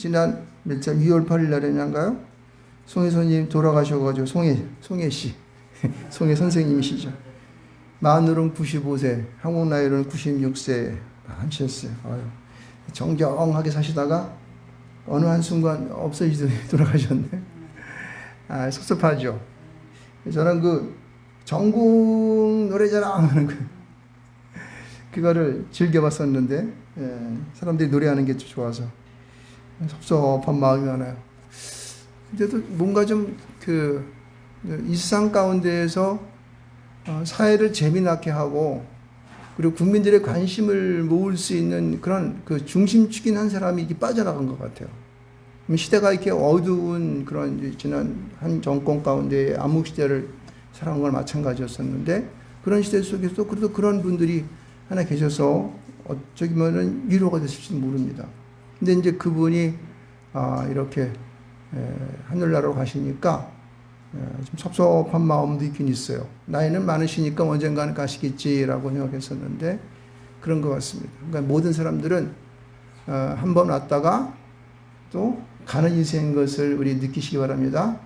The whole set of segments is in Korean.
지난 몇달 2월 8일 날에인가요? 송혜 선생님 돌아가셔가지고 송혜 씨 송혜 선생님이시죠. 만으로는 95세, 한국 나이로는 96세 하셨어요. 정정하게 사시다가 어느 한순간 없어지더니 돌아가셨네. 섭섭하죠. 저는 그 전국 노래자랑 하는 그거를 즐겨봤었는데, 사람들이 노래하는 게 좋아서 섭섭한 마음이 많아요. 근데도 뭔가 좀 일상 가운데에서 사회를 재미나게 하고, 그리고 국민들의 관심을 모을 수 있는 그런 중심축인 한 사람이 이렇게 빠져나간 것 같아요. 시대가 이렇게 어두운 그런 지난 한 정권 가운데 암흑 시대를 살아온 건 마찬가지였었는데, 그런 시대 속에서 그래도 그런 분들이 하나 계셔서 어쩌면 보면은 위로가 됐을지도 모릅니다. 근데 이제 그분이 이렇게 하늘나라로 가시니까 좀 섭섭한 마음도 있긴 있어요. 나이는 많으시니까 언젠가는 가시겠지라고 생각했었는데 그런 것 같습니다. 그러니까 모든 사람들은 한 번 왔다가 또 가는 인생인 것을 우리 느끼시기 바랍니다.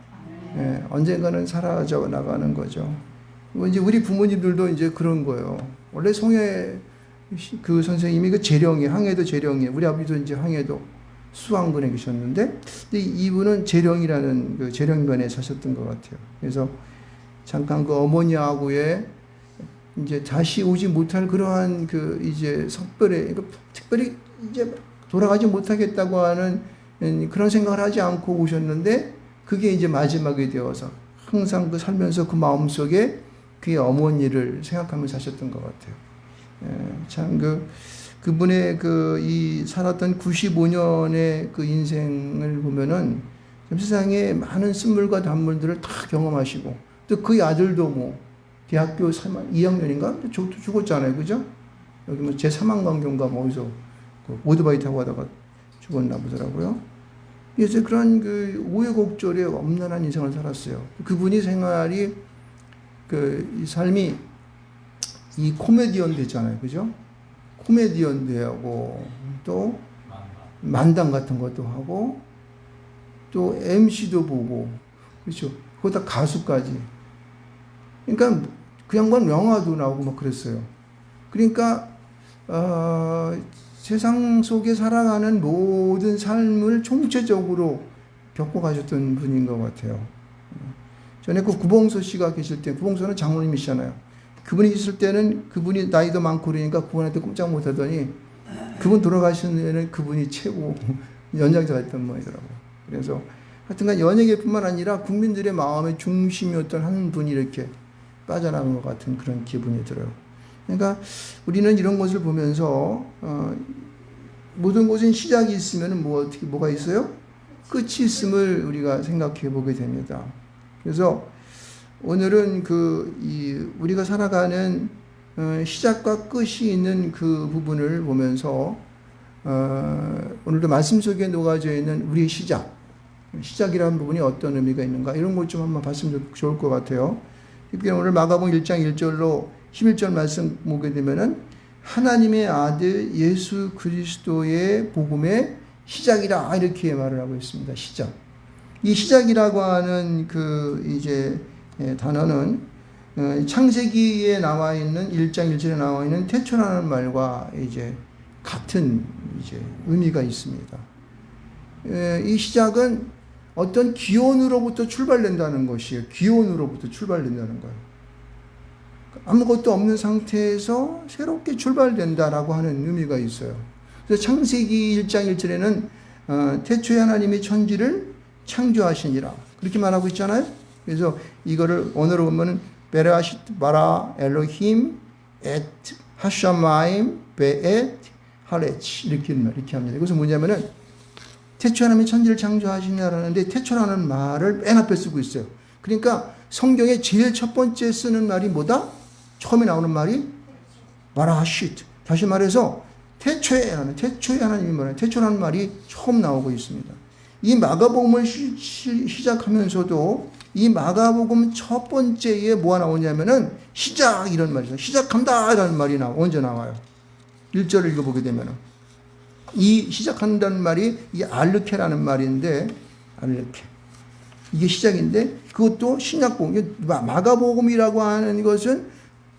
언젠가는 사라져 나가는 거죠. 이제 우리 부모님들도 이제 그런 거예요. 원래 송혜 그 선생님이 그 재령이, 항해도 재령이에요. 우리 아버지도 이제 항해도 수왕군에 계셨는데, 근데 이분은 재령이라는 그 재령관에 사셨던 것 같아요. 그래서 잠깐 그 어머니하고의 이제 다시 오지 못할 그러한 이제 석별에, 특별히 이제 돌아가지 못하겠다고 하는 그런 생각을 하지 않고 오셨는데, 그게 이제 마지막이 되어서 항상 살면서 그 마음속에 그의 어머니를 생각하며 사셨던 것 같아요. 참 그분의 이 살았던 95년의 그 인생을 보면은 세상에 많은 쓴물과 단물들을 다 경험하시고, 또 그의 아들도 뭐 대학교 2학년인가 죽었잖아요, 그죠? 여기 뭐 제3항광교인가 뭐 어디서 오토바이 타고 가다가 죽었나 보더라고요. 그래서 그런 우여곡절에 엄난한 인생을 살았어요. 그분이 생활이 이 삶이 이 코미디언 됐잖아요, 그죠? 코미디언도 하고, 또 만담 같은 것도 하고, 또 MC도 보고, 그렇죠? 거기다 가수까지. 그러니까 그 양반 영화도 나오고 막 그랬어요. 그러니까 세상 속에 살아가는 모든 삶을 총체적으로 겪어가셨던 분인 것 같아요. 전에 그 구봉서 씨가 계실 때, 구봉서는 장로님이시잖아요. 그분이 있을 때는 그분이 나이도 많고 그러니까 그분한테 꼼짝 못 하더니, 그분 돌아가신 후에는 그분이 최고 연장자가 됐던 모양이더라고요. 그래서 하여튼간 연예계뿐만 아니라 국민들의 마음의 중심이었던 한 분이 이렇게 빠져나간 것 같은 그런 기분이 들어요. 그러니까 우리는 이런 것을 보면서 모든 것은 시작이 있으면 뭐가 있어요? 끝이 있음을 우리가 생각해 보게 됩니다. 그래서 오늘은 우리가 살아가는 시작과 끝이 있는 그 부분을 보면서 오늘도 말씀 속에 녹아져 있는 우리의 시작이라는 부분이 어떤 의미가 있는가, 이런 것 좀 한번 봤으면 좋을 것 같아요. 오늘 마가복음 1장 1절로 11절 말씀 보게 되면은 하나님의 아들 예수 그리스도의 복음의 시작이라 이렇게 말을 하고 있습니다. 시작. 이 시작이라고 하는 이제 단어는 창세기에 나와 있는 1장 1절에 나와 있는 태초라는 말과 이제 같은 이제 의미가 있습니다. 이 시작은 어떤 기원으로부터 출발된다는 것이에요. 기원으로부터 출발된다는 거예요. 아무것도 없는 상태에서 새롭게 출발된다라고 하는 의미가 있어요. 그래서 창세기 1장 1절에는 태초에 하나님이 천지를 창조하시니라 그렇게 말하고 있잖아요. 그래서 이거를 언어로 보면은 베라시트 바라 엘로힘 엣 하샤마임 베엣 하레치 이렇게 합니다. 그래서 뭐냐면은 태초에 하나님이 천지를 창조하시냐라는데, 태초라는 말을 맨 앞에 쓰고 있어요. 그러니까 성경에 제일 첫 번째 쓰는 말이 뭐다? 처음에 나오는 말이 바라시트. 다시 말해서 태초에 하나님이 뭐냐? 태초라는 말이 처음 나오고 있습니다. 이 마가복음을 시작하면서도 이 마가복음 첫 번째에 뭐가 나오냐면은 시작 이런 말이죠. 시작한다 이라는 말이 언제 나와요? 1절을 읽어보게 되면은 이 시작한다는 말이 이 알르케라는 말인데, 알르케. 이게 시작인데, 그것도 신약복음, 마가복음이라고 하는 것은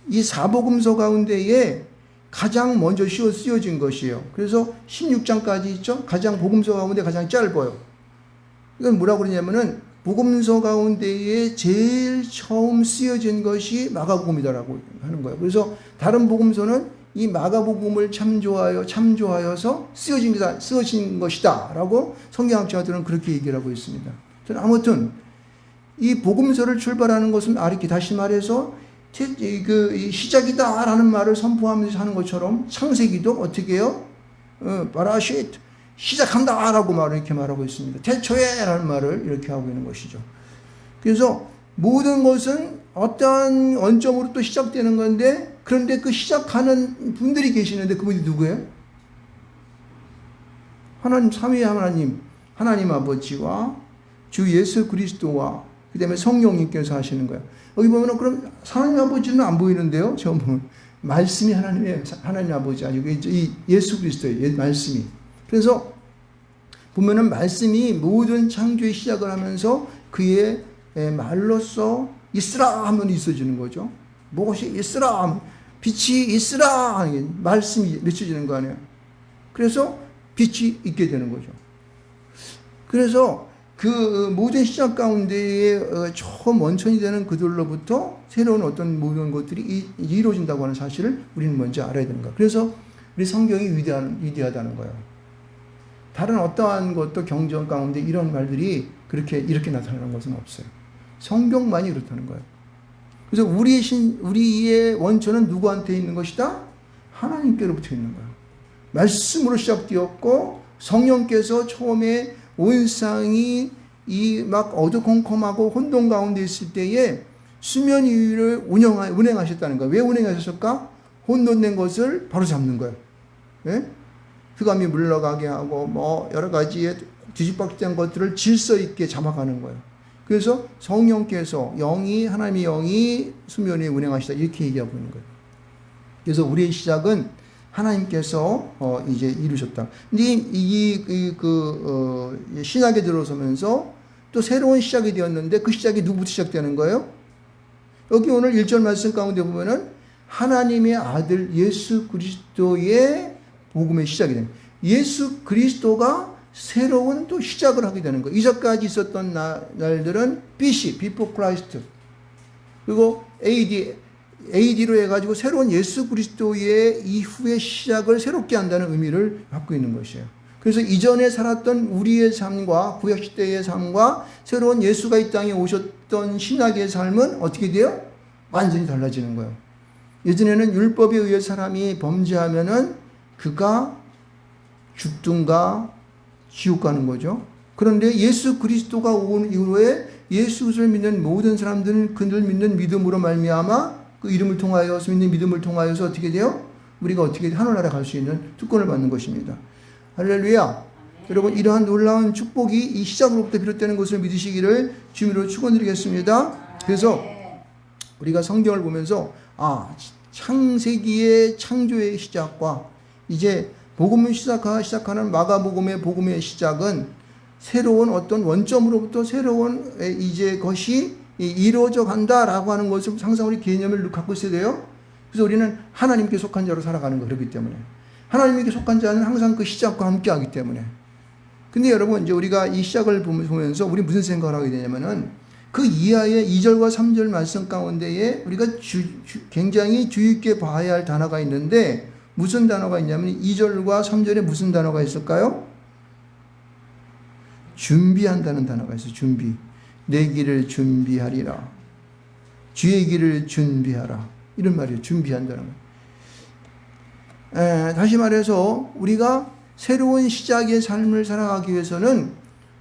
이 사복음서 가운데에 가장 먼저 쓰여진 것이에요. 그래서 16장까지 있죠? 가장 복음서 가운데 가장 짧아요. 이건 뭐라고 그러냐면은, 복음서 가운데에 제일 처음 쓰여진 것이 마가복음이다라고 하는 거예요. 그래서 다른 복음서는 이 마가복음을 참조하여서 쓰여진 것이다라고 성경학자들은 그렇게 얘기를 하고 있습니다. 아무튼 이 복음서를 출발하는 것은 이렇게 다시 말해서 이 시작이다라는 말을 선포하면서 하는 것처럼 창세기도 어떻게 해요? 바라쉿 시작한다라고 이렇게 말하고 있습니다. 태초에라는 말을 이렇게 하고 있는 것이죠. 그래서 모든 것은 어떠한 원점으로 또 시작되는 건데, 그런데 그 시작하는 분들이 계시는데 그분이 누구예요? 하나님, 삼위 하나님 아버지와 주 예수 그리스도와 그 다음에 성령님께서 하시는 거예요. 여기 보면은 그럼 하나님 아버지는 안 보이는데요. 처음 보면 말씀이 하나님 아버지 아니고 이 예수 그리스도의 말씀이. 그래서 보면은 말씀이 모든 창조의 시작을 하면서 그의 말로써 있으라 하면 있어지는 거죠. 무엇이 있으라 하면 빛이 있으라 하는 말씀이 맺혀지는 거 아니에요. 그래서 빛이 있게 되는 거죠. 그래서 그 모든 시작 가운데에 처음 원천이 되는 그들로부터 새로운 어떤 모든 것들이 이루어진다고 하는 사실을 우리는 먼저 알아야 되는 거예요. 그래서 우리 성경이 위대하다는 거예요. 다른 어떠한 것도 경전 가운데 이런 말들이 이렇게 나타나는 것은 없어요. 성경만이 그렇다는 거예요. 그래서 우리의 원천은 누구한테 있는 것이다? 하나님께로부터 있는 거예요. 말씀으로 시작되었고, 성령께서 처음에 온 세상이 막 어두컴컴하고 혼돈 가운데 있을 때에 수면 위를 운행하셨다는 거예요. 왜 운행하셨을까? 혼돈된 것을 바로 잡는 거예요. 예? 흑암이 물러가게 하고 여러 가지의 뒤집박된 것들을 질서 있게 잡아가는 거예요. 그래서 성령께서 하나님의 영이 수면 위에 운행하시다 이렇게 얘기하고 있는 거예요. 그래서 우리의 시작은 하나님께서 이제 이루셨다. 근데 신약에 들어서면서 또 새로운 시작이 되었는데 그 시작이 누구부터 시작되는 거예요? 여기 오늘 1절 말씀 가운데 보면은 하나님의 아들 예수 그리스도의 복음의 시작이 됩니다. 예수 그리스도가 새로운 또 시작을 하게 되는 거예요. 이전까지 있었던 날들은 BC, Before Christ, 그리고 AD로 해가지고 새로운 예수 그리스도의 이후의 시작을 새롭게 한다는 의미를 갖고 있는 것이에요. 그래서 이전에 살았던 우리의 삶과 구약시대의 삶과 새로운 예수가 이 땅에 오셨던 신약의 삶은 어떻게 돼요? 완전히 달라지는 거예요. 예전에는 율법에 의해 사람이 범죄하면은 그가 죽든가 지옥 가는 거죠. 그런데 예수 그리스도가 온 이후에 예수 그리스도를 믿는 모든 사람들은 그를 믿는 믿음으로 말미암아 그 이름을 통하여서 믿는 믿음을 통하여서 어떻게 돼요? 우리가 어떻게 하늘나라 갈 수 있는 특권을 받는 것입니다. 할렐루야. 여러분, 이러한 놀라운 축복이 이 시작으로부터 비롯되는 것을 믿으시기를 주님으로 축원드리겠습니다. 그래서 우리가 성경을 보면서 창세기의 창조의 시작과 이제 복음을 시작하는 마가복음의 복음의 시작은 새로운 어떤 원점으로부터 새로운 이제 것이 이루어져 간다라고 하는 것을 항상 우리 개념을 갖고 있어야 돼요. 그래서 우리는 하나님께 속한 자로 살아가는 거 그렇기 때문에 하나님께 속한 자는 항상 그 시작과 함께 하기 때문에. 근데 여러분, 이제 우리가 이 시작을 보면서 우리 무슨 생각을 하게 되냐면은 그 이하의 2절과 3절 말씀 가운데에 우리가 굉장히 주의 깊게 봐야 할 단어가 있는데 무슨 단어가 있냐면 2절과 3절에 무슨 단어가 있을까요? 준비한다는 단어가 있어요. 준비. 내 길을 준비하리라. 주의 길을 준비하라. 이런 말이에요. 준비한다는 거. 다시 말해서 우리가 새로운 시작의 삶을 살아가기 위해서는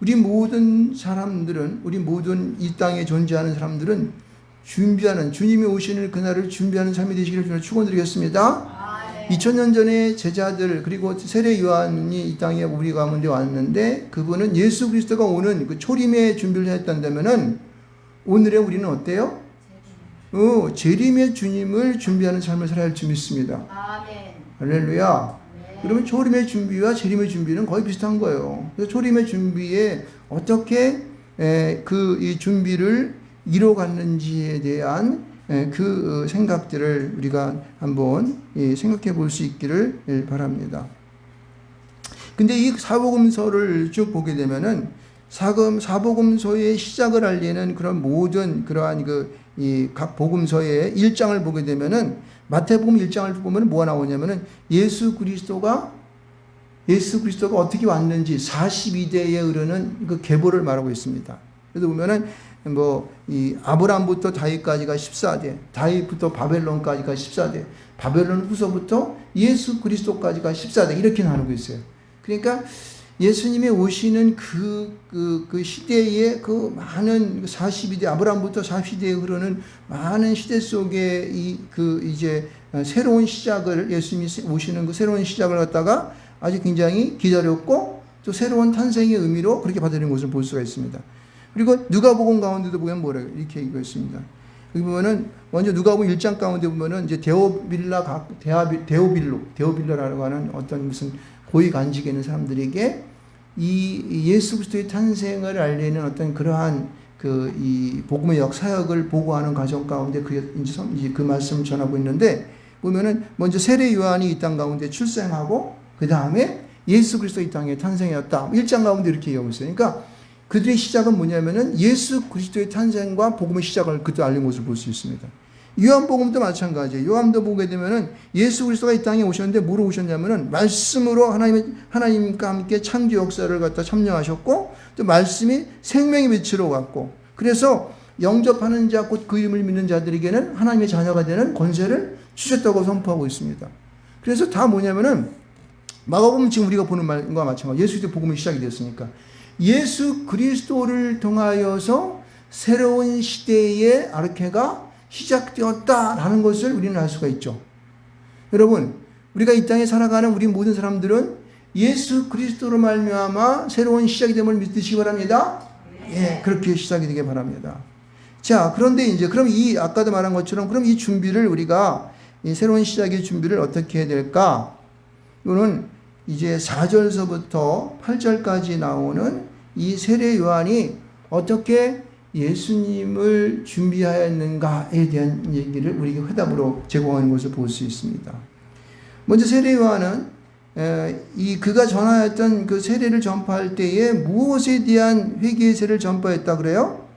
우리 모든 사람들은, 우리 모든 이 땅에 존재하는 사람들은 준비하는, 주님이 오시는 그날을 준비하는 삶이 되시기를 주님 축원드리겠습니다. 2000년 전에 제자들 그리고 세례 요한이 이 땅에 우리 가운데 왔는데 그분은 예수 그리스도가 오는 그 초림의 준비를 했단다면은 오늘의 우리는 어때요? 재림의 주님을 준비하는 삶을 살아야 할 줄 믿습니다. 아멘. 할렐루야. 그러면 초림의 준비와 재림의 준비는 거의 비슷한 거예요. 그래서 초림의 준비에 어떻게 이 준비를 이뤄갔는지에 대한 그 생각들을 우리가 한번 생각해 볼 수 있기를 바랍니다. 근데 이 사복음서를 쭉 보게 되면은 사복음서의 시작을 알리는 그런 모든 그러한 이 각 복음서의 1장을 보게 되면은 마태복음 1장을 보면 뭐가 나오냐면은 예수 그리스도가 어떻게 왔는지 42대에 이르는 그 계보를 말하고 있습니다. 그래서 보면은 이 아브라함부터 다윗까지가 14대, 다윗부터 바벨론까지가 14대, 바벨론 후서부터 예수 그리스도까지가 14대 이렇게 나누고 있어요. 그러니까 예수님이 오시는 그 시대의 그 많은 42대, 아브라함부터 42대에 흐르는 많은 시대 속에 이제 새로운 시작을, 예수님이 오시는 그 새로운 시작을 갖다가 아주 굉장히 기다렸고 또 새로운 탄생의 의미로 그렇게 받아들인 것을 볼 수가 있습니다. 그리고 누가복음 가운데도 보면 뭐래요? 이렇게 얘기했습니다. 여기 보면은 먼저 누가복음 1장 가운데 보면은 이제 데오빌로라고 하는 어떤 무슨 고위 관직에 있는 사람들에게 이 예수 그리스도의 탄생을 알리는 어떤 그러한 이 복음의 역사역을 보고하는 과정 가운데 그 말씀을 전하고 있는데 보면은 먼저 세례 요한이 이 땅 가운데 출생하고 그 다음에 예수 그리스도 이 땅에 탄생했다. 1장 가운데 이렇게 얘기하고 있어요. 그러니까 그들의 시작은 뭐냐면은 예수 그리스도의 탄생과 복음의 시작을 그때 알린 것을 볼 수 있습니다. 요한복음도 마찬가지예요. 요한도 보게 되면은 예수 그리스도가 이 땅에 오셨는데 뭐로 오셨냐면은 말씀으로 하나님과 함께 창조 역사를 갖다 참여하셨고 또 말씀이 생명의 빛으로 왔고 그래서 영접하는 자 곧 그 이름을 믿는 자들에게는 하나님의 자녀가 되는 권세를 주셨다고 선포하고 있습니다. 그래서 다 뭐냐면은 마가복음 지금 우리가 보는 말과 마찬가지 예수 그리스도 복음이 시작이 됐으니까 예수 그리스도를 통하여서 새로운 시대의 아르케가 시작되었다라는 것을 우리는 알 수가 있죠. 여러분, 우리가 이 땅에 살아가는 우리 모든 사람들은 예수 그리스도로 말미암아 새로운 시작이 됨을 믿으시기 바랍니다. 예, 그렇게 시작이 되길 바랍니다. 자, 그런데 이제 그럼 아까도 말한 것처럼 그럼 이 준비를 우리가 이 새로운 시작의 준비를 어떻게 해야 될까? 이거는 이제 4절서부터 8절까지 나오는 이 세례 요한이 어떻게 예수님을 준비하였는가에 대한 얘기를 우리에게 회답으로 제공하는 것을 볼 수 있습니다. 먼저 세례 요한은 그가 전하였던 그 세례를 전파할 때에 무엇에 대한 회개의 세례를 전파했다 그래요?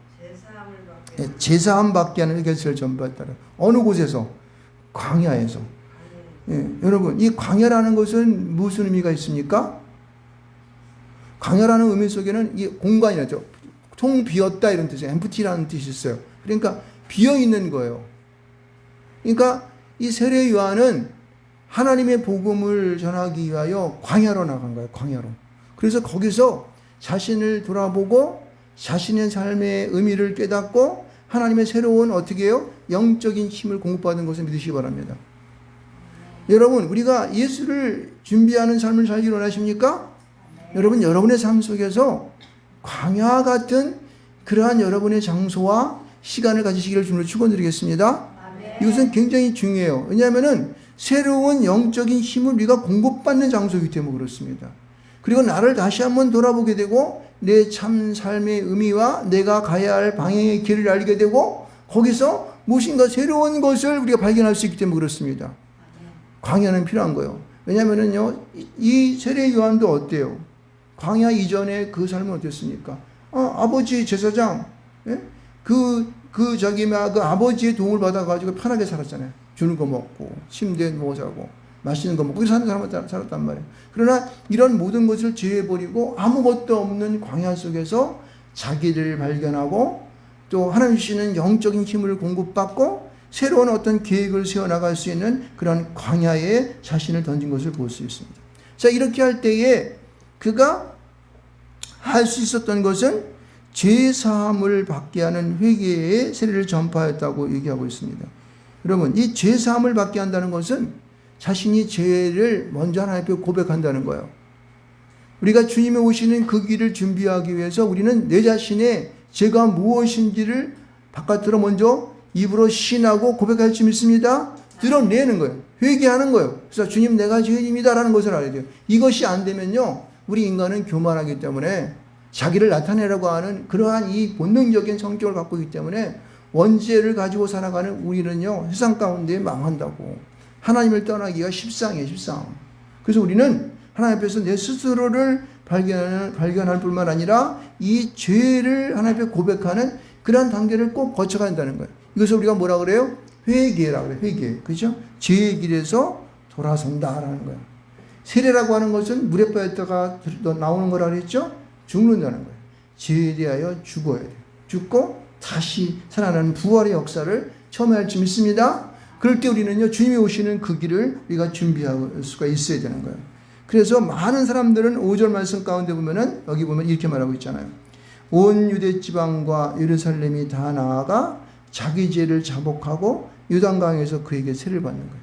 제사함 받게 하는 회개의 세례를 전파했다. 어느 곳에서? 광야에서. 여러분, 이 광야라는 것은 무슨 의미가 있습니까? 광야라는 의미 속에는 이 공간이죠. 통 비었다 이런 뜻이에요. empty라는 뜻이 있어요. 그러니까 비어 있는 거예요. 그러니까 이 세례 요한은 하나님의 복음을 전하기 위하여 광야로 나간 거예요. 광야로. 그래서 거기서 자신을 돌아보고 자신의 삶의 의미를 깨닫고 하나님의 새로운 어떻게 해요? 영적인 힘을 공급받은 것을 믿으시기 바랍니다. 여러분, 우리가 예수를 준비하는 삶을 살기 원하십니까? 여러분, 여러분의 삶 속에서 광야 같은 그러한 여러분의 장소와 시간을 가지시기를 주님으로 축원드리겠습니다. 이것은 굉장히 중요해요. 왜냐하면은 새로운 영적인 힘을 우리가 공급받는 장소이기 때문에 그렇습니다. 그리고 나를 다시 한번 돌아보게 되고 내 참 삶의 의미와 내가 가야 할 방향의 길을 알게 되고 거기서 무엇인가 새로운 것을 우리가 발견할 수 있기 때문에 그렇습니다. 광야는 필요한 거예요. 왜냐하면은요, 이 세례 요한도 어때요? 광야 이전에 그 삶은 어땠습니까? 아버지 제사장, 예? 그 아버지의 도움을 받아가지고 편하게 살았잖아요. 주는 거 먹고, 침대에 누워 자고, 맛있는 거 먹고, 사는 사람은 살았단 말이에요. 그러나 이런 모든 것을 제해버리고 아무것도 없는 광야 속에서 자기를 발견하고 또 하나님 주시는 영적인 힘을 공급받고 새로운 어떤 계획을 세워나갈 수 있는 그런 광야에 자신을 던진 것을 볼 수 있습니다. 자, 이렇게 할 때에 그가 할 수 있었던 것은 죄사함을 받게 하는 회개의 세례를 전파했다고 얘기하고 있습니다. 여러분, 이 죄사함을 받게 한다는 것은 자신이 죄를 먼저 하나님께 고백한다는 거예요. 우리가 주님이 오시는 그 길을 준비하기 위해서 우리는 내 자신의 죄가 무엇인지를 바깥으로 먼저 입으로 시인하고 고백할 줄 믿습니다. 드러내는 거예요. 회개하는 거예요. 그래서 주님 내가 죄인입니다라는 것을 알아야 돼요. 이것이 안 되면요, 우리 인간은 교만하기 때문에 자기를 나타내려고 하는 그러한 이 본능적인 성격을 갖고 있기 때문에 원죄를 가지고 살아가는 우리는요, 세상 가운데 망한다고. 하나님을 떠나기가 십상이에요, 십상. 그래서 우리는 하나님 앞에서 내 스스로를 발견할 뿐만 아니라 이 죄를 하나님 앞에 고백하는 그러한 단계를 꼭 거쳐가야 한다는 거예요. 이것을 우리가 뭐라 그래요? 회개라고 그래요. 회개. 그죠? 죄의 길에서 돌아선다라는 거예요. 세례라고 하는 것은 물에 빠졌다가 나오는 거라 그랬죠? 죽는다는 거예요. 죄에 대하여 죽어야 돼요. 죽고 다시 살아나는 부활의 역사를 처음 할 줄 믿습니다. 그럴 때 우리는요, 주님이 오시는 그 길을 우리가 준비할 수가 있어야 되는 거예요. 그래서 많은 사람들은 5절 말씀 가운데 보면은, 여기 보면 이렇게 말하고 있잖아요. 온 유대 지방과 예루살렘이 다 나아가 자기 죄를 자복하고 요단강에서 그에게 세를 받는 거예요.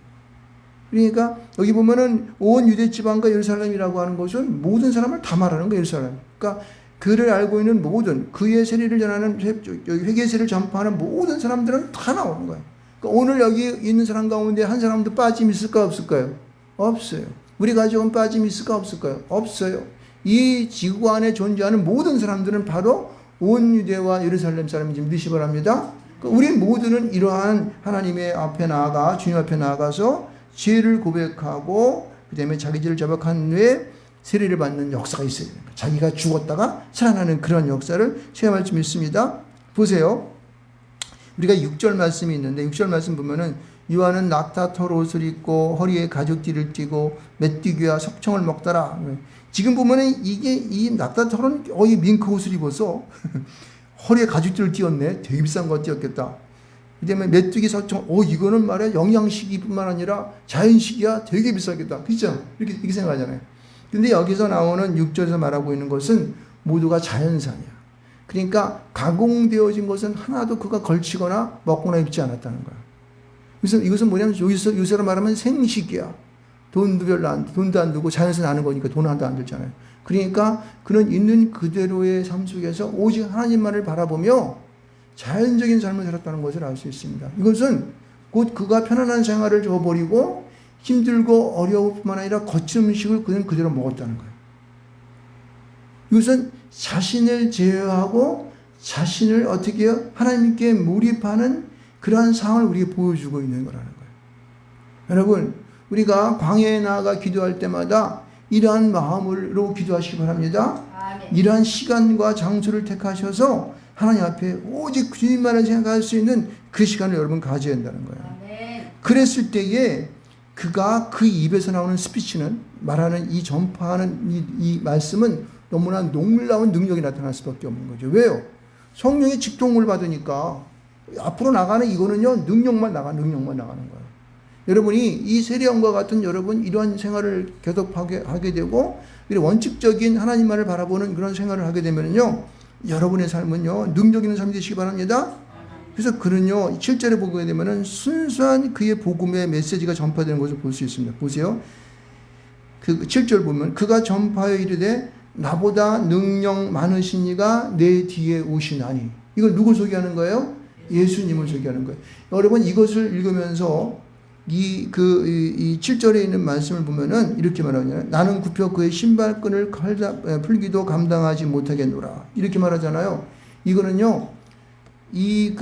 그러니까 여기 보면은 온 유대 지방과 예루살렘이라고 하는 것은 모든 사람을 다 말하는 거예요. 예루살렘. 그러니까 그를 알고 있는 모든, 그의 세례를 전하는, 회개 세례를 전파하는 모든 사람들은 다 나오는 거예요. 그러니까 오늘 여기 있는 사람 가운데 한 사람도 빠짐 있을까 없을까요? 없어요. 우리 가족은 빠짐 있을까 없을까요? 없어요. 이 지구 안에 존재하는 모든 사람들은 바로 온 유대와 예루살렘 사람인지 믿으시 바랍니다. 그러니까 우리 모두는 이러한 하나님의 앞에 나아가, 주님 앞에 나아가서 죄를 고백하고 그 다음에 자기 죄를 자백한 후에 세례를 받는 역사가 있어야 됩니다. 자기가 죽었다가 살아나는 그런 역사를 체험할 수 있습니다. 보세요. 우리가 6절 말씀이 있는데 6절 말씀 보면은 요한은 낙타 털 옷을 입고 허리에 가죽띠를 띠고 메뚜기와 석청을 먹더라. 지금 보면은 이 낙타 털은 거의 밍크 옷을 입어서 허리에 가죽띠를 띄었네. 되게 비싼 거 띄었겠다. 그다음에 메뚜기 석청, 이거는 말이야 영양식이뿐만 아니라 자연식이야. 되게 비싸겠다. 그렇죠? 이렇게 생각하잖아요. 근데 여기서 나오는 6절에서 말하고 있는 것은 모두가 자연산이야. 그러니까 가공되어진 것은 하나도 그가 걸치거나 먹거나 입지 않았다는 거야. 그래서 이것은 뭐냐면 요새로 말하면 생식이야. 돈도 안 들고 자연에서 나는 거니까 돈 하나도 안 들잖아요. 그러니까 그는 있는 그대로의 삶 속에서 오직 하나님만을 바라보며 자연적인 삶을 살았다는 것을 알 수 있습니다. 이것은 곧 그가 편안한 생활을 저버리고 힘들고 어려울 뿐만 아니라 거친 음식을 그는 그대로 먹었다는 거예요. 이것은 자신을 제어하고 자신을 어떻게 해요? 하나님께 몰입하는 그러한 상황을 우리에게 보여주고 있는 거라는 거예요. 여러분, 우리가 광야에 나아가 기도할 때마다 이러한 마음으로 기도하시기 바랍니다. 아멘. 이러한 시간과 장소를 택하셔서 하나님 앞에 오직 주님만을 생각할 수 있는 그 시간을 여러분 가져야 한다는 거예요. 아멘. 그랬을 때에 그가 그 입에서 나오는 스피치는, 말하는 이 전파하는 이 말씀은 너무나 놀라운 능력이 나타날 수밖에 없는 거죠. 왜요? 성령의 직통을 받으니까 앞으로 나가는 이거는요, 능력만 나가는 거예요. 여러분이 이 세례원과 같은 여러분 이러한 생활을 계속 하게 되고 원칙적인 하나님만을 바라보는 그런 생활을 하게 되면요, 여러분의 삶은요, 능력 있는 삶이 되시기 바랍니다. 그래서 그는요, 7절에 보게 되면은 순수한 그의 복음의 메시지가 전파되는 것을 볼 수 있습니다. 보세요. 그 7절 보면 그가 전파하여 이르되 나보다 능력 많으신 이가 내 뒤에 오시나니. 이걸 누굴 소개하는 거예요? 예수님을 소개하는 거예요. 여러분 이것을 읽으면서 이 7절에 있는 말씀을 보면은 이렇게 말하잖아요. 나는 굽혀 그의 신발끈을 풀기도 감당하지 못하겠노라. 이렇게 말하잖아요. 이거는요, 이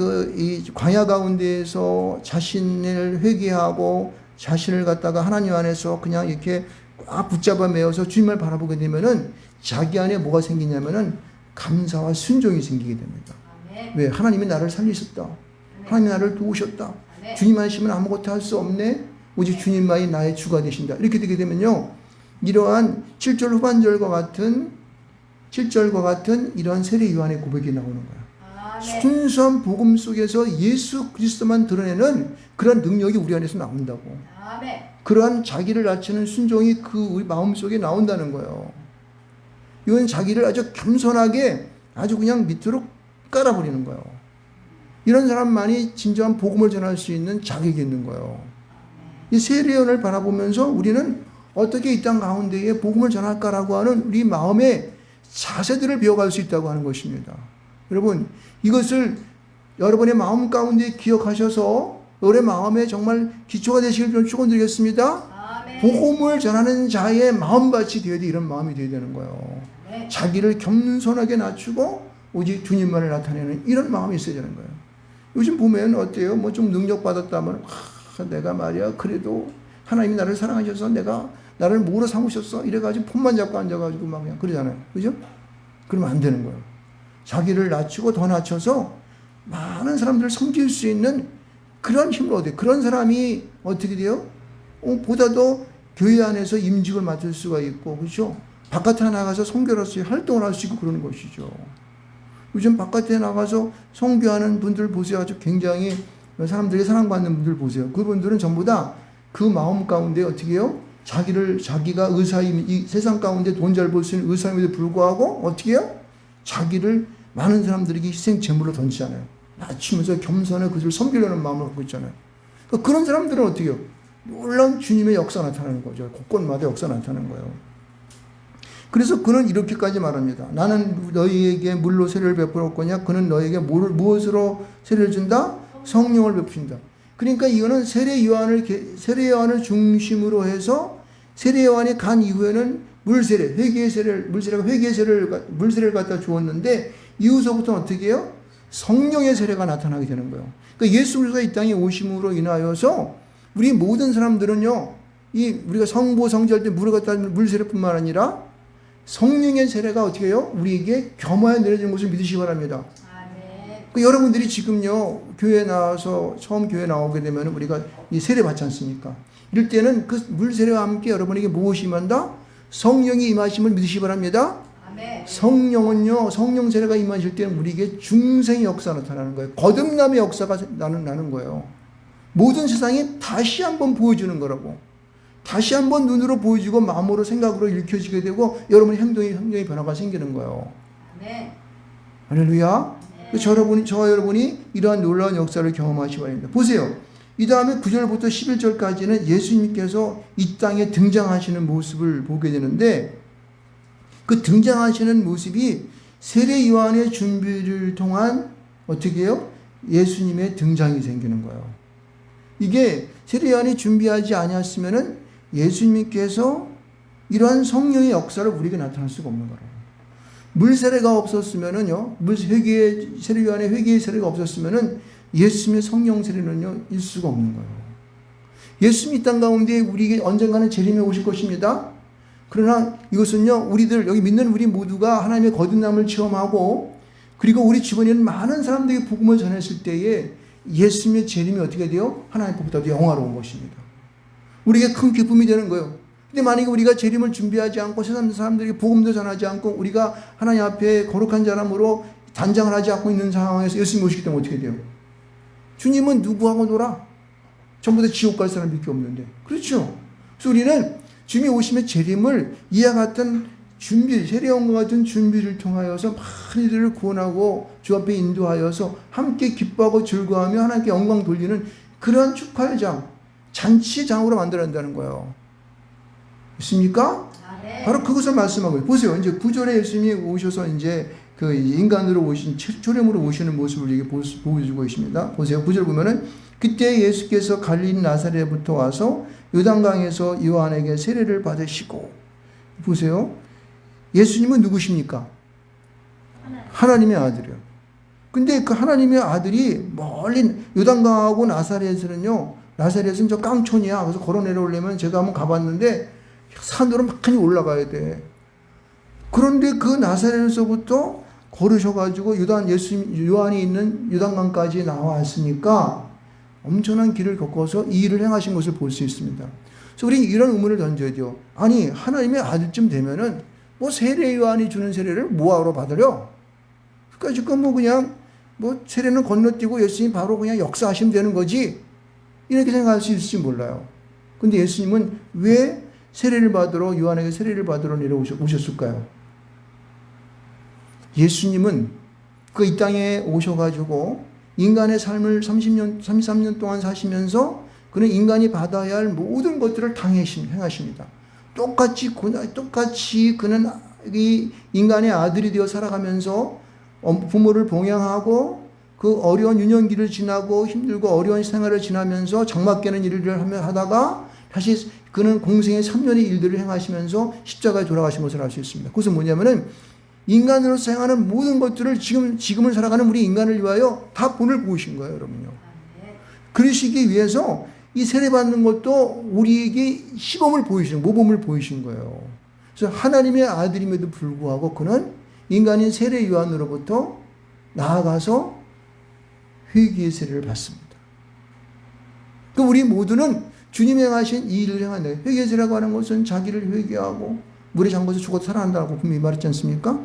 광야 가운데에서 자신을 회개하고 자신을 갖다가 하나님 안에서 그냥 이렇게 꽉 붙잡아 매어서 주님을 바라보게 되면은 자기 안에 뭐가 생기냐면은 감사와 순종이 생기게 됩니다. 아멘. 왜? 하나님이 나를 살리셨다. 아멘. 하나님이 나를 도우셨다. 아멘. 주님 하시면 아무것도 할 수 없네. 오직 주님만이 나의 주가 되신다. 이렇게 되게 되면요, 이러한 7절 후반절과 같은 이러한 세례 요한의 고백이 나오는 거야. 아멘. 순수한 복음 속에서 예수 그리스도만 드러내는 그런 능력이 우리 안에서 나온다고. 아멘. 그러한 자기를 낮추는 순종이 우리 마음 속에 나온다는 거예요. 이건 자기를 아주 겸손하게 아주 그냥 밑으로 깔아버리는 거예요. 이런 사람만이 진정한 복음을 전할 수 있는 자격이 있는 거예요. 이 세례원을 바라보면서 우리는 어떻게 이 땅 가운데에 복음을 전할까라고 하는 우리 마음의 자세들을 배워갈 수 있다고 하는 것입니다. 여러분, 이것을 여러분의 마음 가운데 기억하셔서 여러분의 마음에 정말 기초가 되시길 좀 축원드리겠습니다. 아멘. 복음을 전하는 자의 마음밭이 되어야 돼. 이런 마음이 되어야 되는 거예요. 네. 자기를 겸손하게 낮추고 오직 주님만을 나타내는 이런 마음이 있어야 되는 거예요. 요즘 보면 어때요? 뭐 좀 능력 받았다면 내가 말이야 그래도 하나님이 나를 사랑하셔서 나를 뭐로 삼으셨어? 이래가지고 폰만 잡고 앉아가지고 막 그냥 그러잖아요. 그죠? 그러면 안 되는 거예요. 자기를 낮추고 더 낮춰서 많은 사람들을 섬길 수 있는 그런 힘을 얻어요. 그런 사람이 어떻게 돼요? 보다도 교회 안에서 임직을 맡을 수가 있고, 그렇죠? 바깥에 나가서 선교로서 활동을 할 수 있고 그러는 것이죠. 요즘 바깥에 나가서 선교하는 분들 보세요. 아주 굉장히 사람들이 사랑받는 분들 보세요. 그분들은 전부 다 그 마음 가운데 어떻게 해요? 자기가 의사임, 이 세상 가운데 돈 잘 벌 수 있는 의사임에도 불구하고 어떻게 해요? 자기를 많은 사람들에게 희생 제물로 던지잖아요. 낮추면서 겸손하게 그들을 섬기려는 마음을 갖고 있잖아요. 그러니까 그런 사람들은 어떻게 해요? 놀라운 주님의 역사가 나타나는 거죠. 곳곳마다 역사가 나타나는 거예요. 그래서 그는 이렇게까지 말합니다. 나는 너희에게 물로 세례를 베풀었 거냐? 그는 너희에게 무엇으로 세례를 준다? 성령을 베푸신다. 그러니까 이거는 세례 요한을 중심으로 해서 세례 요한이 간 이후에는 물세례가 회개의 물세례를 갖다 주었는데 이후서부터는 어떻게 해요? 성령의 세례가 나타나게 되는 거예요. 그러니까 예수 그리스도가 이 땅에 오심으로 인하여서 우리 모든 사람들은요, 우리가 성보 성지할 때 물을 갖다 물세례뿐만 아니라 성령의 세례가 어떻게 해요? 우리에게 겸하여 내려지는 것을 믿으시기 바랍니다. 여러분들이 지금요, 교회 나와서, 처음 교회 나오게 되면 우리가 이 세례 받지 않습니까? 이럴 때는 그 물세례와 함께 여러분에게 무엇이 임한다? 성령이 임하심을 믿으시기 바랍니다. 아멘. 성령은요, 성령 세례가 임하실 때는 우리에게 중생의 역사가 나타나는 거예요. 거듭남의 역사가 나는 거예요. 모든 세상이 다시 한번 보여주는 거라고. 다시 한번 눈으로 보여주고 마음으로 생각으로 읽혀지게 되고 여러분의 행동이 변화가 생기는 거예요. 아멘. 할렐루야. 저와 여러분이 이러한 놀라운 역사를 경험하시기 바랍니다. 보세요. 이 다음에 9절부터 11절까지는 예수님께서 이 땅에 등장하시는 모습을 보게 되는데 그 등장하시는 모습이 세례 요한의 준비를 통한 어떻게 해요? 예수님의 등장이 생기는 거예요. 이게 세례 요한이 준비하지 아니었으면은 예수님께서 이러한 성령의 역사를 우리에게 나타날 수가 없는 거예요. 물세례가 없었으면은요, 세례 요한의 회개의 세례가 없었으면은 예수님의 성령 세례는요, 일 수가 없는 거예요. 예수님이 이 땅 가운데 우리에게 언젠가는 재림에 오실 것입니다. 그러나 이것은요, 여기 믿는 우리 모두가 하나님의 거듭남을 체험하고, 그리고 우리 주변에 있는 많은 사람들에게 복음을 전했을 때에 예수님의 재림이 어떻게 돼요? 하나님보다도 영화로운 것입니다. 우리에게 큰 기쁨이 되는 거예요. 근데 만약에 우리가 재림을 준비하지 않고 세상 사람들에게 복음도 전하지 않고 우리가 하나님 앞에 거룩한 사람으로 단장을 하지 않고 있는 상황에서 예수님 오시기 때문에 어떻게 돼요? 주님은 누구하고 놀아? 전부 다 지옥 갈 사람밖에 없는데. 그렇죠? 그래서 우리는 주님이 오심의 재림을 이와 같은 세례요한과 같은 준비를 통하여서 많은 이들을 구원하고 주 앞에 인도하여서 함께 기뻐하고 즐거워하며 하나님께 영광 돌리는 그러한 축하의 잔치장으로 만들어야 한다는 거예요. 있습니까? 네. 바로 그것을 말씀하고 있어요. 보세요. 이제 9절에 예수님이 오셔서 이제 그 인간으로 오신, 초림으로 오시는 모습을 이게 보여주고 있습니다. 보세요. 9절 보면은 그때 예수께서 갈릴리 나사렛부터 와서 요단강에서 요한에게 세례를 받으시고, 보세요. 예수님은 누구십니까? 하나님의 아들이요. 근데 그 하나님의 아들이 멀리 요단강하고 나사렛은 저 깡촌이야. 그래서 걸어 내려오려면 제가 한번 가봤는데 산으로 많이 올라가야 돼. 그런데 그 나사렛에서부터 걸으셔가지고 요한이 있는 요단강까지 나왔으니까 엄청난 길을 겪어서 이 일을 행하신 것을 볼 수 있습니다. 그래서 우리는 이런 의문을 던져야 돼요. 아니, 하나님의 아들쯤 되면은 뭐 세례 요한이 주는 세례를 뭐하러 받으려? 그러니까 지금 그냥 세례는 건너뛰고 예수님이 바로 그냥 역사하시면 되는 거지. 이렇게 생각할 수 있을지 몰라요. 근데 예수님은 왜 요한에게 세례를 받으러 내려오셨을까요? 예수님은 이 땅에 오셔가지고 인간의 삶을 33년 동안 사시면서 그는 인간이 받아야 할 모든 것들을 행하십니다. 똑같이 그는 이 인간의 아들이 되어 살아가면서 부모를 봉양하고 그 어려운 유년기를 지나고 힘들고 어려운 생활을 지나면서 장막 깨는 일을 하다가 다시 그는 공생의 3년의 일들을 행하시면서 십자가에 돌아가신 것을 알 수 있습니다. 그것은 뭐냐면은 인간으로서 행하는 모든 것들을 지금을 살아가는 우리 인간을 위하여 다 본을 보이신 거예요, 여러분요. 그러시기 위해서 이 세례받는 것도 우리에게 시범을 보이신, 모범을 보이신 거예요. 그래서 하나님의 아들임에도 불구하고 그는 인간인 세례 요한으로부터 나아가서 회개의 세례를 받습니다. 그 우리 모두는 주님이 행하신 이 일을 행한다. 회개의 세례라고 하는 것은 자기를 회개하고 물에 잠궈서 죽어도 살아난다고 분명히 말했지 않습니까?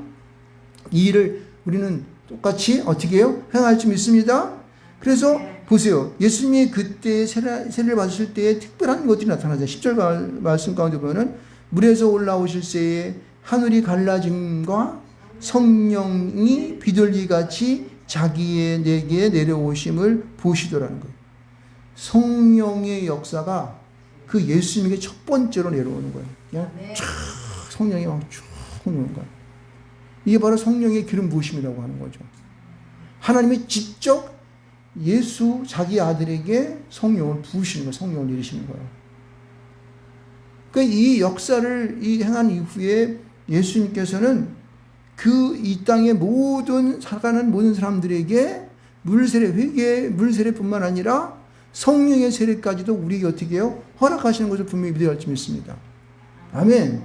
이 일을 우리는 똑같이 어떻게 해요? 행할 줄 믿습니다. 그래서 보세요. 예수님이 그때 세례를 받으실 때에 특별한 것들이 나타나죠. 10절 말씀 가운데 보면은 물에서 올라오실 때에 하늘이 갈라짐과 성령이 비둘기같이 자기에게 내려오심을 보시더라는 거예요. 성령의 역사가 그 예수님에게 첫 번째로 내려오는 거예요. 그냥 쫙 성령이 막 쭉 오는 거예요. 이게 바로 성령의 기름 부으심이라고 하는 거죠. 하나님이 직접 예수 자기 아들에게 성령을 부으시는 거예요. 성령을 내리시는 거예요. 그러니까 이 역사를 행한 이후에 예수님께서는 그 이 땅의 살아가는 모든 사람들에게 물세례뿐만 아니라 성령의 세례까지도 우리에게 어떻게 해요? 허락하시는 것을 분명히 믿어야 할 줄 믿습니다. 아멘.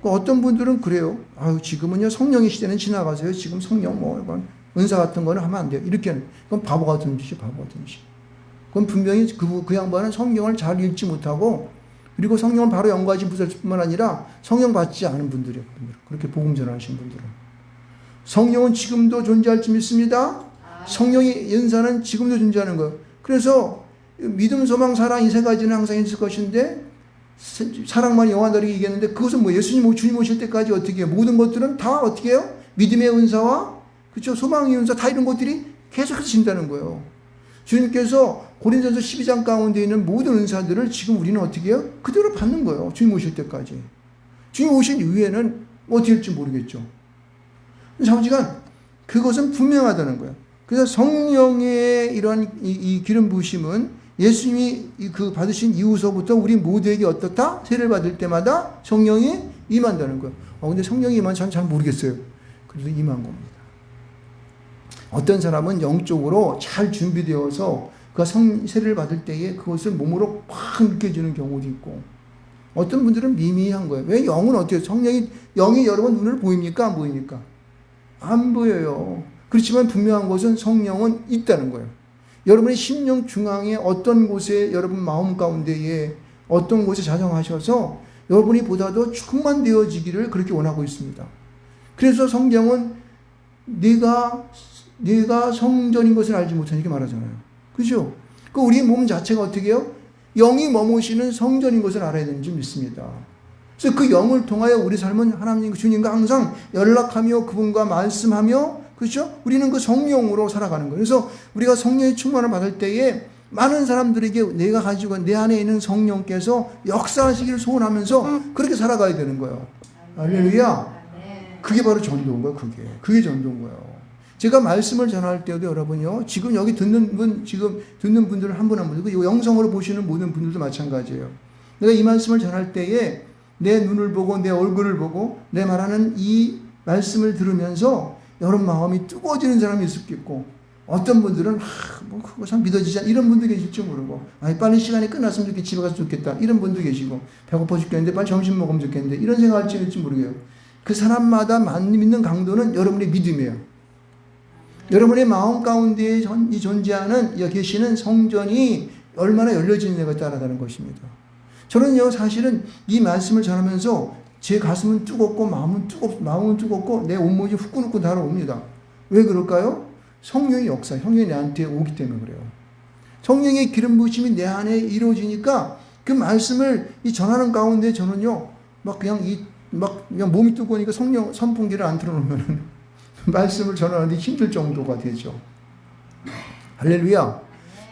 어떤 분들은 그래요. 지금은요, 성령의 시대는 지나가세요. 지금 성령 은사 같은 거는 하면 안 돼요. 이렇게 하는. 그건 바보 같은 짓이. 그건 분명히 그 양반은 성경을 잘 읽지 못하고, 그리고 성령을 바로 연구하신 뿐만 아니라 성령 받지 않은 분들이에요. 그렇게 복음 전하신 분들은. 성령은 지금도 존재할 줄 믿습니다. 성령의 연사는 지금도 존재하는 거예요. 그래서 믿음, 소망, 사랑 이 세 가지는 항상 있을 것인데 사랑만 영원하게 이겼는데 그것은 예수님 주님 오실 때까지 어떻게 해요? 모든 것들은 다 어떻게 해요? 믿음의 은사와 그렇죠? 소망의 은사 다 이런 것들이 계속해서 진다는 거예요. 주님께서 고린도전서 12장 가운데 있는 모든 은사들을 지금 우리는 어떻게 해요? 그대로 받는 거예요. 주님 오실 때까지. 주님 오신 이후에는 어떻게 할지 모르겠죠. 자우지간 그것은 분명하다는 거예요. 그래서 성령의 이런 이 기름 부으심은 예수님이 그 받으신 이후서부터 우리 모두에게 어떻다? 세례를 받을 때마다 성령이 임한다는 거예요. 근데 성령이 임한 저는 잘 모르겠어요. 그래도 임한 겁니다. 어떤 사람은 영적으로 잘 준비되어서 그 세례를 받을 때에 그것을 몸으로 확 느껴지는 경우도 있고, 어떤 분들은 미미한 거예요. 왜? 영은 어때요? 영이 여러분 눈을 보입니까? 안 보입니까? 안 보여요. 그렇지만 분명한 것은 성령은 있다는 거예요. 여러분의 심령 중앙에 어떤 곳에 여러분 마음 가운데에 어떤 곳에 자정하셔서 여러분이 보다도 충만되어지기를 그렇게 원하고 있습니다. 그래서 성경은 네가 성전인 것을 알지 못하니 이렇게 말하잖아요. 그죠? 그 우리 몸 자체가 어떻게 해요? 영이 머무시는 성전인 것을 알아야 되는지 믿습니다. 그래서 그 영을 통하여 우리 삶은 하나님 주님과 항상 연락하며 그분과 말씀하며, 그렇죠? 우리는 그 성령으로 살아가는 거예요. 그래서 우리가 성령의 충만을 받을 때에 많은 사람들에게 내가 가지고 내 안에 있는 성령께서 역사하시기를 소원하면서 그렇게 살아가야 되는 거예요. 할렐루야. 그게 바로 전도인 거예요. 그게 전도인 거예요. 제가 말씀을 전할 때도 여러분요, 지금 여기 듣는 분들 한 분 한 분, 그리고 영성으로 보시는 모든 분들도 마찬가지예요. 내가 이 말씀을 전할 때에 내 눈을 보고 내 얼굴을 보고 내 말하는 이 말씀을 들으면서 여러분 마음이 뜨거워지는 사람이 있었겠고, 어떤 분들은 그거 참 믿어지지 않아, 이런 분도 계실지 모르고, 빨리 시간이 끝났으면 좋겠다, 집에 가서 좋겠다, 이런 분도 계시고, 배고파 죽겠는데 빨리 점심 먹으면 좋겠는데 이런 생각할지 모르겠어요. 그 사람마다 믿는 강도는 여러분의 믿음이에요. 여러분의 마음 가운데 존재하는 계시는 성전이 얼마나 열려지느냐에 따라다는 것입니다. 저는요, 사실은 이 말씀을 전하면서 제 가슴은 뜨겁고 마음은 뜨겁고 내 온몸이 후끈후끈 달아옵니다. 왜 그럴까요? 성령의 역사, 성령이 내한테 오기 때문에 그래요. 성령의 기름 부으심이 내 안에 이루어지니까 그 말씀을 전하는 가운데 저는요, 그냥 몸이 뜨거우니까 성령 선풍기를 안 틀어놓으면 말씀을 전하는데 힘들 정도가 되죠. 할렐루야.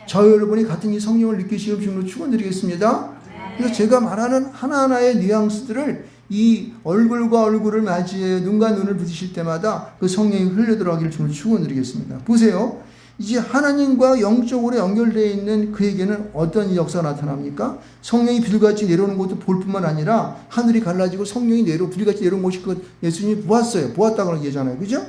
저 여러분이 같은 이 성령을 느끼시길 주님으로 축원드리겠습니다. 그래서 제가 말하는 하나하나의 뉘앙스들을 이 얼굴과 얼굴을 맞이해 눈과 눈을 부딪힐 때마다 그 성령이 흘러들어가기를 주님으로 축원드리겠습니다. 보세요. 이제 하나님과 영적으로 연결되어 있는 그에게는 어떤 역사가 나타납니까? 성령이 비둘기같이 내려오는 것도 볼 뿐만 아니라 하늘이 갈라지고 성령이 비둘기같이 내려온 것이 예수님이 보았어요. 보았다고 얘기하잖아요. 그죠?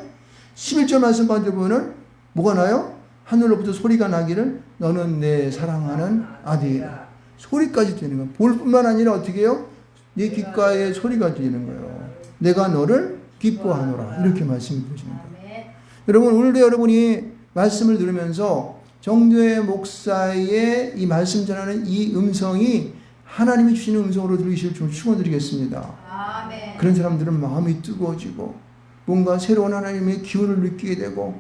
11절 말씀 가운데 보면은 뭐가 나요? 하늘로부터 소리가 나기를 너는 내 사랑하는 아들이라. 소리까지 들리는 거예요. 볼 뿐만 아니라 어떻게 해요? 내 귓가에 소리가 들리는 거예요. 내가 너를 기뻐하노라. 이렇게 말씀해 주십니다. 여러분, 오늘도 여러분이 말씀을 들으면서 정도의 목사의 이 말씀 전하는 이 음성이 하나님이 주시는 음성으로 들으실 줄 축원드리겠습니다. 아멘. 그런 사람들은 마음이 뜨거워지고 뭔가 새로운 하나님의 기운을 느끼게 되고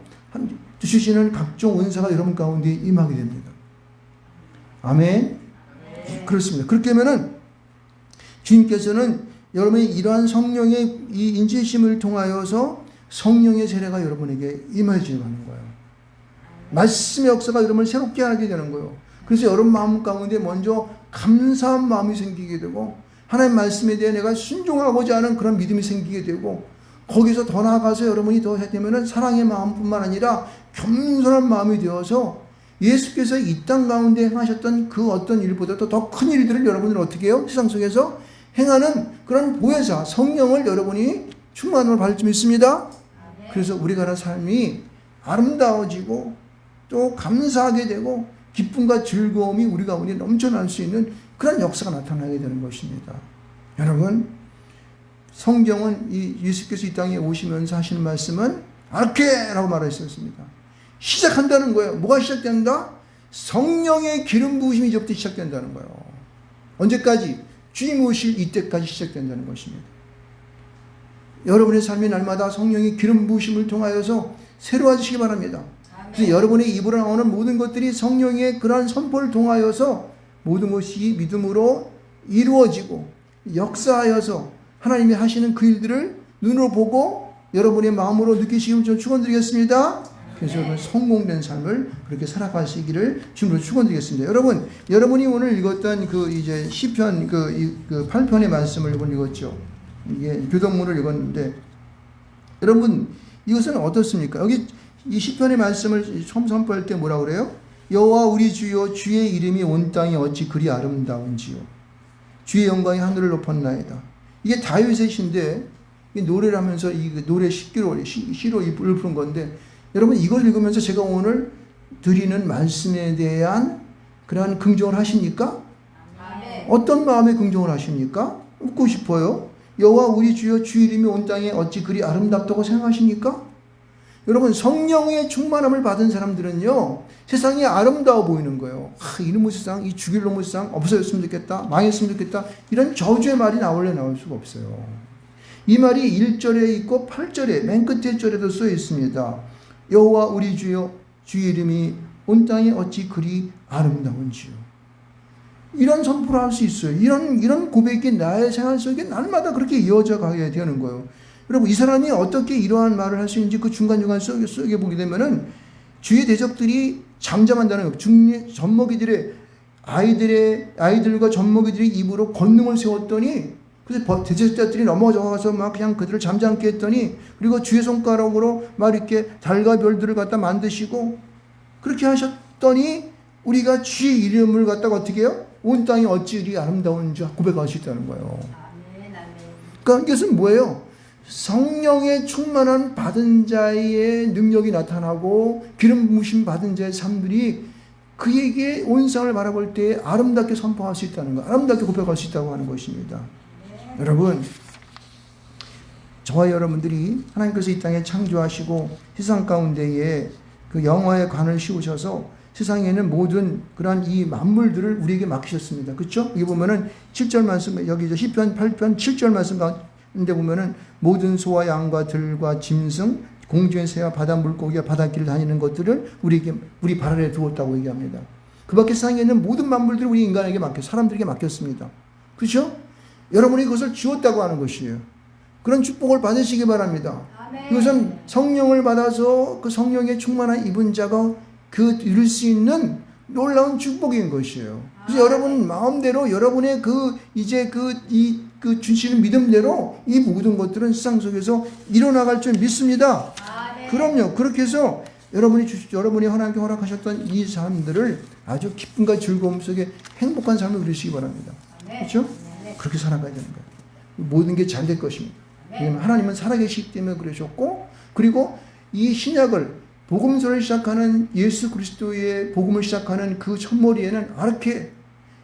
주시는 각종 은사가 여러분 가운데 임하게 됩니다. 아멘. 그렇습니다. 그렇게 하면은 주님께서는 여러분이 이러한 성령의 이 인지심을 통하여서 성령의 세례가 여러분에게 임해지는 거예요. 말씀의 역사가 여러분을 새롭게 하게 되는 거예요. 그래서 여러분 마음 가운데 먼저 감사한 마음이 생기게 되고 하나님 말씀에 대해 내가 순종하고자 하는 그런 믿음이 생기게 되고 거기서 더 나아가서 여러분이 더 되면은 사랑의 마음뿐만 아니라 겸손한 마음이 되어서 예수께서 이 땅 가운데 행하셨던 그 어떤 일보다도 더 큰 일들을 여러분은 어떻게 해요? 세상 속에서 행하는 그런 보혜사 성령을 여러분이 충만함을 받을 줄 믿습니다. 그래서 우리가 하는 삶이 아름다워지고 또 감사하게 되고 기쁨과 즐거움이 우리 가운데 넘쳐날 수 있는 그런 역사가 나타나게 되는 것입니다. 여러분, 성경은 이 예수께서 이 땅에 오시면서 하시는 말씀은 아르케라고 말하셨습니다. 시작한다는 거예요. 뭐가 시작된다? 성령의 기름 부으심이 이제부터 시작된다는 거예요. 언제까지? 주님 오실 이때까지 시작된다는 것입니다. 여러분의 삶의 날마다 성령의 기름 부으심을 통하여서 새로워지시기 바랍니다. 그래서 여러분의 입으로 나오는 모든 것들이 성령의 그러한 선포를 통하여서 모든 것이 믿음으로 이루어지고 역사하여서 하나님이 하시는 그 일들을 눈으로 보고 여러분의 마음으로 느끼시기를 좀 축원드리겠습니다. 그래서 여러분 성공된 삶을 그렇게 살아가시기를 주님으로 축원드리겠습니다. 여러분이 오늘 읽었던 그 이제 시편 그 8편의 말씀을 읽었죠. 이게 교동문을 읽었는데 여러분 이것은 어떻습니까? 여기 이 시편의 말씀을 처음 선포할 때 뭐라고 그래요? 여호와 우리 주여 주의 이름이 온 땅에 어찌 그리 아름다운지요. 주의 영광이 하늘을 높았나이다. 이게 다윗의 시인데 노래를 하면서 이 노래 시로 부른 건데 여러분 이걸 읽으면서 제가 오늘 드리는 말씀에 대한 그러한 긍정을 하십니까? 아멘. 어떤 마음의 긍정을 하십니까? 묻고 싶어요. 여호와 우리 주여 주 이름이 온 땅에 어찌 그리 아름답다고 생각하십니까? 여러분 성령의 충만함을 받은 사람들은요 세상이 아름다워 보이는 거예요. 이놈의 세상, 이 죽일 놈의 세상 없어졌으면 좋겠다, 망했으면 좋겠다, 이런 저주의 말이 나올 수가 없어요. 이 말이 1절에 있고 8절에 맨 끝에 절에도 써 있습니다. 여호와 우리 주여 주 이름이 온 땅에 어찌 그리 아름다운지요. 이런 선포를 할 수 있어요. 이런 고백이 나의 생활 속에 날마다 그렇게 이어져 가야 되는 거예요. 여러분 이 사람이 어떻게 이러한 말을 할 수 있는지 그 중간중간 쏘게 보게 되면은 주의 대적들이 잠잠한다는 거예요. 젖먹이들의 아이들과 젖먹이들의 입으로 권능을 세웠더니 그래서 대적자들이 넘어져서 막 그냥 그들을 잠잠케 했더니 그리고 주의 손가락으로 막 이렇게 달과 별들을 갖다 만드시고 그렇게 하셨더니 우리가 주의 이름을 갖다가 어떻게 해요? 온 땅이 어찌 이리 아름다운지 고백할 수 있다는 거예요. 그러니까 이것은 뭐예요? 성령의 충만한 받은 자의 능력이 나타나고 기름 부으심 받은 자의 삶들이 그에게 온 세상을 바라볼 때 아름답게 선포할 수 있다는 것, 아름답게 고백할 수 있다고 하는 것입니다. 여러분, 저와 여러분들이 하나님께서 이 땅에 창조하시고 세상 가운데에 그 영화의 관을 씌우셔서 세상에는 모든 그러한 이 만물들을 우리에게 맡기셨습니다. 그렇죠? 여기 보면은 7절 말씀, 여기 시편 8편 7절 말씀 가운데 보면은 모든 소와 양과 들과 짐승, 공중의 새와 바다 물고기와 바닷길을 다니는 것들을 우리 발 아래 두었다고 얘기합니다. 그 밖에 세상에 있는 모든 만물들을 우리 인간에게 사람들에게 맡겼습니다. 그렇죠? 여러분이 그것을 주었다고 하는 것이에요. 그런 축복을 받으시기 바랍니다. 아멘. 이것은 성령을 받아서 그 성령의 충만한 입은 자가 이룰 수 있는 놀라운 축복인 것이에요. 그래서 여러분 마음대로 여러분의 주시는 믿음대로 이 모든 것들은 세상 속에서 일어나갈 줄 믿습니다. 아멘. 그럼요. 그렇게 해서 여러분이 하나님께 허락하셨던 이 삶들을 아주 기쁨과 즐거움 속에 행복한 삶을 누리시기 바랍니다. 그렇죠? 그렇게 살아가야 되는 거예요. 모든 게 잘 될 것입니다. 왜냐하면 하나님은 살아계시기 때문에 그러셨고, 그리고 이 신약을 복음서를 시작하는 예수 그리스도의 복음을 시작하는 그 첫머리에는 이렇게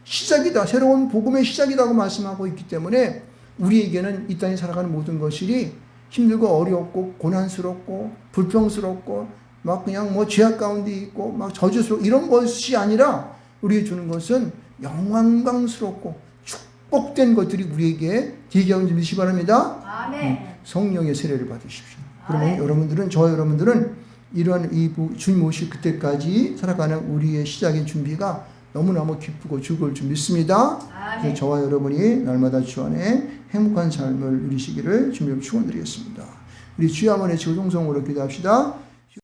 시작이다, 새로운 복음의 시작이라고 말씀하고 있기 때문에 우리에게는 이 땅에 살아가는 모든 것이 힘들고 어렵고 고난스럽고 불평스럽고 막 그냥 뭐 죄악 가운데 있고 막 저주스럽고 이런 것이 아니라 우리에게 주는 것은 영광스럽고 축복된 것들이 우리에게 대기하고 있는 것이 바랍니다. 아멘. 성령의 세례를 받으십시오. 그러면 여러분들은 이런 이 주님 오실 그때까지 살아가는 우리의 시작의 준비가 너무너무 기쁘고 즐거울 줄 믿습니다. 저와 여러분이 날마다 주 안에 행복한 삶을 누리시기를 주님으로 축원드리겠습니다. 우리 주여 한번 외치고 동성으로 기도합시다.